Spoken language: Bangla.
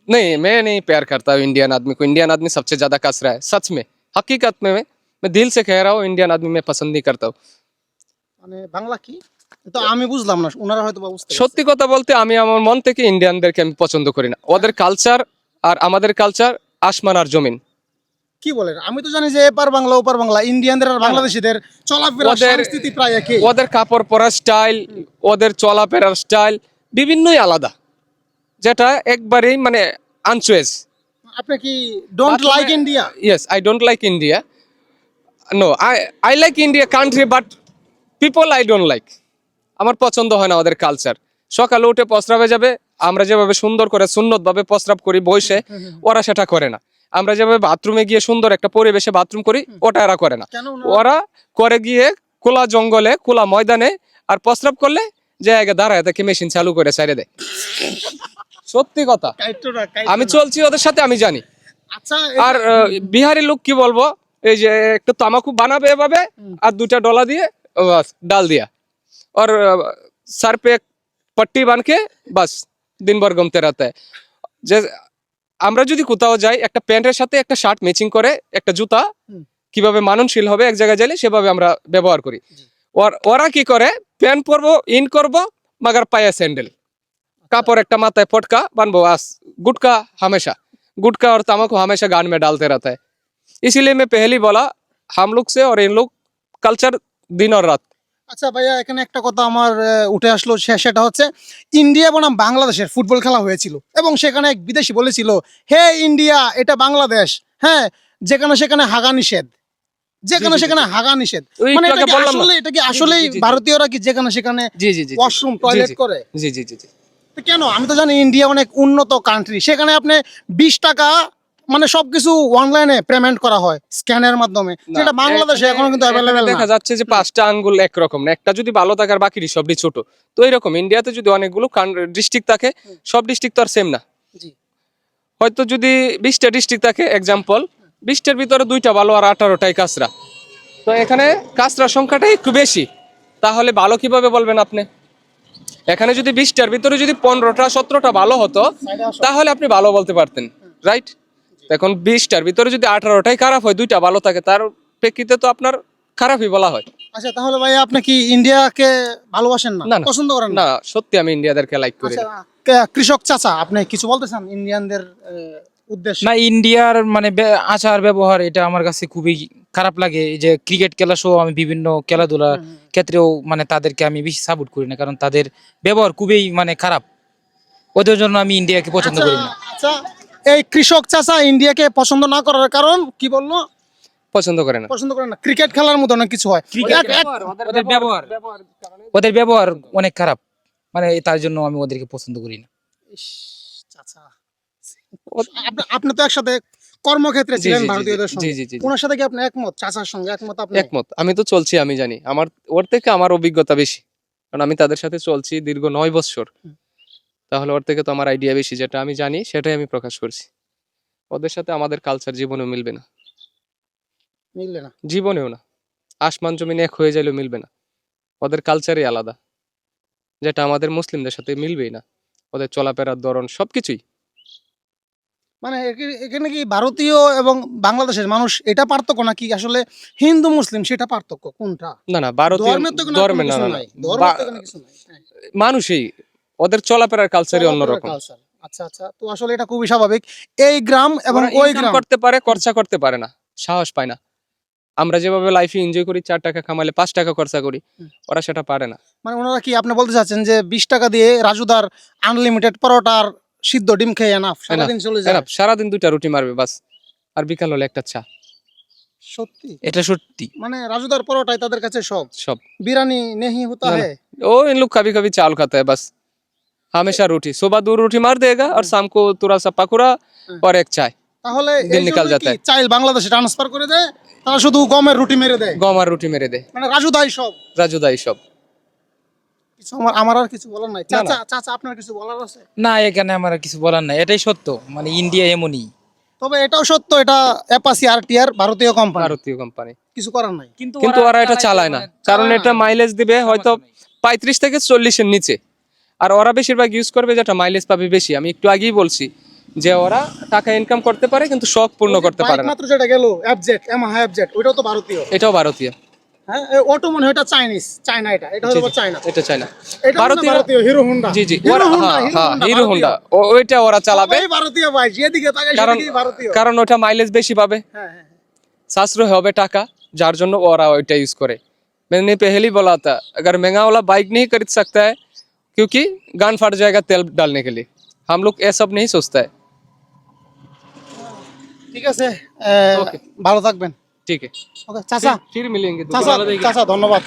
नहीं, मैं नहीं प्यार करता हूँ इंडियन आदमी को। इंडियन आदमी सबसे ज्यादा कस रहा है, सच में, हकीकत में। मैं दिल से कह रहा हूँ, इंडियन आदमी मैं पसंद नहीं करता हूँ। মানে বাংলা কি তো আমি বুঝলাম না, ওনারা হয়তো বা বুঝতে পারছে। সত্যি কথা বলতে আমি আমার মন থেকে ইন্ডিয়ানদেরকে আমি পছন্দ করি না। ওদের কালচার আর আমাদের কালচার আসমান আর জমিন। কি বলেন? আমি তো জানি যে এপার বাংলা ওপার বাংলা, ইন্ডিয়ানদের আর বাংলাদেশিদের চলাফেরা ওদের সংস্কৃতি প্রায় একই। ওদের কাপড় পরার স্টাইল, ওদের চলাফেরার স্টাইল বিভিন্নই আলাদা, যেটা একবারেই মানে আনচয়েস। আপনি কি don't like India? Yes, I don't like India. No, I like India country, but people I don't like. আমার পছন্দ হয় না ওদের কালচার। সকালে উঠে প্রস্রাবে যাবে, আমরা যেভাবে সুন্দর করে সুন্নত ভাবে প্রস্রাব করি বসে, ওরা সেটা করে না। আমরা যেভাবে বাথরুমে গিয়ে সুন্দর একটা পরিবেশে বাথরুম করি, ওটা এরা করে না। কেন ওরা করে গিয়ে খোলা জঙ্গলে, খোলা ময়দানে, আর প্রস্রাব করলে জায়গা দাঁড়ায় থেকে মেশিন চালু করে ছেড়ে দেয়। সত্যি কথা, আমি চলছি ওদের সাথে, আমি জানি। আচ্ছা আর বিহারি লোক কি বলবো, এই যে একটু তামাকু বানাবে এভাবে, আর দুটা ডলা দিয়ে বাস ডাল দিয়া, और सर पे एक पट्टी बांध के बस दिन भर घूमते रहता है। যে আমরা যদি কোথাও যাই, একটা প্যান্টের সাথে একটা শার্ট ম্যাচিং করে, একটা জুতা কিভাবে মানানশীল হবে এক জায়গায় গেলে, সেভাবে আমরা ব্যবহার করি। ওরা কি করে, প্যান্ট পরবো, ইন করবো, मगर पाया सैंडल, कापड़ একটা মাথায় পটকা बांधबो, बस गुटखा हमेशा, गुटखा और तम्बाकू हमेशा गान में डालते रहता है। इसीलिए मैं पहले बोला, हम लोग से और इन लोग कल्चर दिन और रात। আচ্ছা ভাইয়া, এখানে একটা কথা আমার উঠে আসলো, সেটা হচ্ছে ইন্ডিয়া বনাম বাংলাদেশের ফুটবল খেলা হয়েছিল এবং সেখানে এক বিদেশি বলেছিল, হে ইন্ডিয়া, এটা বাংলাদেশ, হ্যাঁ, যেখানে সেখানে হাগা নিষেধ, যেখানে সেখানে হাগা নিষেধ। ওই মানে একটু আগে বললাম না। এটা কি আসলেই জি, জি, জি। ভারতীয়রা কি যেখানে সেখানে জি জি জি ওয়াশরুম টয়লেট করে? জি জি জি জি। তো কেন? আমি তো জানি ইন্ডিয়া অনেক উন্নত কান্ট্রি, সেখানে আপনি 20 টাকা মানে সবকিছু অনলাইনে পেমেন্ট করা হয় স্ক্যানের মাধ্যমে, যেটা বাংলাদেশে এখনো কিন্তু অ্যাভেলেবেল না। দেখা যাচ্ছে যে 5টা আঙ্গুল একরকম না, একটা যদি ভালো থাকে আর বাকি সবই ছোট। তো এরকম ইন্ডিয়াতে যদি অনেকগুলো ডিস্ট্রিক্ট থাকে, সব ডিস্ট্রিক্ট তো আর সেম না। জি। হয়তো যদি 20টা ডিস্ট্রিক্ট থাকে, এক্সাম্পল 20টার ভিতরে 2টা ভালো আর 18টাই কাঁচরা। তো এখানে কাঁচরার সংখ্যাটা একটু বেশি, তাহলে ভালো কিভাবে বলবেন আপনি? এখানে যদি 20টার ভিতরে যদি 15টা 17টা ভালো হতো, তাহলে আপনি ভালো বলতে পারতেন, রাইট? এখন 20টার ভিতরে যদি 18টাই খারাপ হয়, 2টা ভালো থাকে, তার প্রেক্ষিতে তো আপনার খারাপই বলা হয়। আচ্ছা তাহলে ভাই, আপনি কি ইন্ডিয়াকে ভালোবাসেন না, না, না। পছন্দ করেন না? না, সত্যি আমি ইন্ডিয়াদেরকে লাইক করি না। আচ্ছা, কৃষক চাচা, আপনি কিছু বলতে চান ইন্ডিয়ানদের উদ্দেশ্যে? না, ইন্ডিয়ার মানে আচার ব্যবহার এটা আমার কাছে খুবই খারাপ লাগে। এই যে ক্রিকেট খেলা সহ আমি বিভিন্ন খেলাধুলার ক্ষেত্রেও মানে তাদেরকে আমি বেশি সাপোর্ট করি না, কারণ তাদের ব্যবহার খুবই মানে খারাপ। ওদের জন্য আমি ইন্ডিয়াকে পছন্দ করি না। আচ্ছা, এই কৃষক চাচা ইন্ডিয়াকে পছন্দ না করার কারণ কি বললো? পছন্দ করে না। পছন্দ করেন না, ক্রিকেট খেলার মতো অনেক কিছু হয়। ওদের ব্যবহার অনেক খারাপ, মানে তার জন্য আমি ওদেরকে পছন্দ করি না। ইস, চাচা, আপনি তো একসাথে কর্মক্ষেত্রে জি ছিলেন জি জি ভারতীয়দের জি সঙ্গে, জি জি। ওনার সাথে কি আপনি একমত? চাচার সঙ্গে একমত আপনি? একমত, আমি তো চলছি, আমি জানি, আমার ওর থেকে আমার অভিজ্ঞতা বেশি, কারণ আমি তাদের সাথে চলছি দীর্ঘ 9 বছর। তাহলে ওর থেকে তো আমার আইডিয়া বেশি, যেটা আমি জানি সেটাই আমি প্রকাশ করছি। ওদের সাথে আমাদের কালচার জীবনেও মিলবে না, মিললে না? জীবনেও না। আসমান জমিন এক হয়ে যাইলেও মিলবে না। ওদের কালচারই আলাদা, যেটা আমাদের মুসলিমদের সাথে মিলবেই না। ওদের চলাফেরার ধরন সবকিছুই। মানে এখানে কি ভারতীয় এবং বাংলাদেশের মানুষ এটা পার্থক্য, নাকি আসলে হিন্দু মুসলিম সেটা পার্থক্য কোনটা? না না, ভারতীয় ধর্মের তো কোনো ধর্মে না কিছু না না, নাই, ধর্মের তো কোনো কিছু নাই। হ্যাঁ। মানুষই, ওদের চলাফেরার কালচারই অন্যরকম। Culture। আচ্ছা আচ্ছা, তো আসলে এটা খুবই স্বাভাবিক। এই গ্রাম এবং ওরা ওই income গ্রাম করতে পারে, খরচা করতে পারে না, সাহস পায় না। আমরা যেভাবে লাইফে এনজয় করি, 4 টাকা কামালে 5 টাকা খরচা করি, ওরা সেটা পারে না। মানে ওনারা কি আপনি বলতে চাচ্ছেন যে 20 টাকা দিয়ে রাজুদার আনলিমিটেড পরোটার সিদ্ধ ডিম খেয়ে এনাফ, সারাদিন চলে যায়? Enough, সারাদিন 2টা রুটি মারবে বাস, আর বিকাল হলে একটা চা। সত্যি? এটা সত্যি। মানে রাজুদার পরোটাই তাদের কাছে সব? সব বিরিয়ানি नहीं होता ना, ना। है? ओ इन लोग कभी कभी चावल खाता है बस, हमेशा रोटी। सुबह 2 रोटी मार देगा और शाम को थोड़ा सा पकौड़ा और एक चाय, তাহলে দিন এই নিকাল জন্যই যাতা কি है। চাইল বাংলাদেশে ট্রান্সফার করে দেয়, তারা শুধু গমের রুটি মেরে দেয়? गम और रोटी मेरे दे, মানে রাজুদাই সব? राजू दाई सब। কিছু আমার আর কিছু বলার নাই। না, না। চাচা চাচা, আপনার কিছু বলার আছে? না, এখানে আমার আর কিছু বলার নাই, এটাই সত্য, মানে ইন্ডিয়া এমনই। তবে এটাও সত্য, এটা অ্যাপাসি আরটিআর ভারতীয় কোম্পানি, ভারতীয় কোম্পানি, কিছু করার নাই। কিন্তু ওরা এটা চালায় না, কারণ এটা মাইলেজ দিবে হয়তো 35 থেকে 40 এর নিচে, আর ওরা বেশিরভাগ ইউজ করবে যেটা মাইলেজ পাবে বেশি। আমি একটু আগেই বলছি, যে ওরা টাকা ইনকাম করতে পারে কিন্তু শখ পূর্ণ করতে পারে বাইক না। মাত্র যেটা গেল এফজেড ইয়ামাহা এফজেড ওইটাও তো ভারতীয়। এটাও ভারতীয়। হ্যাঁ অটো মনে হয় এটা চাইনিজ, চায়না, এটা জি, হলো জি, চায়না। এটা চাই না। এটা ভারতীয়, ভারতীয় হিরো হোন্ডা। জি জি হিরো ওরা হোন্ডা, হ্যাঁ হিরো হোন্ডা ওইটা ওরা চালাবে, সবাই ভারতীয় ভাই, যেদিকে তাকাই কারণ সেদিকেই ভারতীয়। কারণ ওটা মাইলেজ বেশি পাবে, হ্যাঁ হ্যাঁ সাশ্রয় হবে টাকা, যার জন্য ওরা ওইটা यूज करे। मैंने पहले ही बोला था अगर महंगा वाला बाइक नहीं खरीद सकता है क्योंकि गान फट जाएगा तेल डालने के लिए, हम लोग ये सब नहीं सोचता है। ঠিক আছে, ওকে। ভালো থাকবেন। ठीक है, ওকে চাচা, फिर मिलेंगे, চাচা, दोबारा চাচা ধন্যবাদ।